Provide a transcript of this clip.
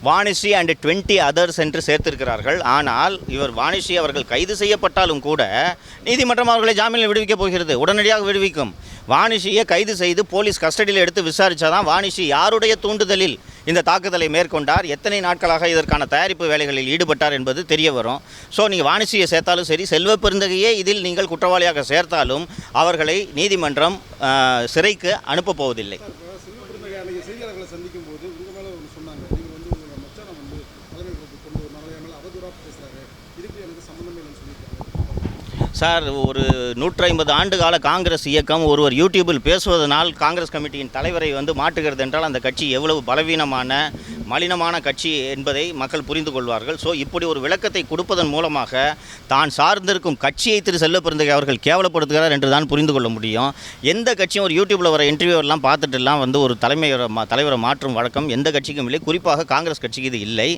Vanisri and 20 others என்று சேர்த்திருக்கிறார்கள். ஆனால் இவர் வாணிஸ்ரீ அவர்கள் கைது செய்யப்பட்டாலும் கூட நீதிமன்றம் அவர்களை ஜாமீனில் விடுவிக்கப் போகிறது, உடனடியாக விடுவிக்கும். வாணிஸ்ரீயை கைது செய்து போலீஸ் கஸ்டடியில் எடுத்து விசாரித்தாதான் வாணிஸ்ரீ யாருடைய தூண்டுதலில் இந்த தாக்குதலை மேற்கொண்டார், எத்தனை நாட்களாக இதற்கான தயாரிப்பு வேலைகளில் ஈடுபட்டார் என்பது தெரிய வரும். ஸோ நீங்கள் வாணிஸ்ரீயை சேர்த்தாலும் சரி, செல்வ பெருந்தகையே இதில் நீங்கள் குற்றவாளியாக சேர்த்தாலும் அவர்களை நீதிமன்றம் சிறைக்கு அனுப்பப் போவதில்லை. செய்தியாளர்களை சந்திக்கும் போது உங்க மேல ஒன்று சொன்னாங்க, நீங்க வந்து உங்களோட மச்சானை வந்து தலைமை பொறுப்பு கொண்டு ஒரு நாளைய மேலே அவதூறாக பேசுறாரு, இதுக்கு எனக்கு சம்மந்தமே இல்லைன்னு சொல்லியிருக்காங்க. சார், ஒரு 150 ஆண்டு கால காங்கிரஸ் இயக்கம் ஒருவர் யூடியூபில் பேசுவதனால் காங்கிரஸ் கமிட்டியின் தலைவரை மாட்டுகிறது என்றால் அந்த கட்சி எவ்வளவு பலவீனமான மலினமான கட்சி என்பதை மக்கள் புரிந்து கொள்வார்கள். ஸோ இப்படி ஒரு விளக்கத்தை கொடுப்பதன் மூலமாக தான் சார்ந்திருக்கும் கட்சியை திரு செல்வ பெருந்தகை அவர்கள் கேவலப்படுத்துகிறார் என்று தான் புரிந்து கொள்ள முடியும். எந்த கட்சியும் ஒரு யூடியூப்பில் வர இன்டர்வியூலாம் பார்த்துட்டுலாம் ஒரு தலைவரை மாற்றும் வழக்கம் எந்த கட்சிக்கும் இல்லை, குறிப்பாக காங்கிரஸ் கட்சிக்கு இது இல்லை.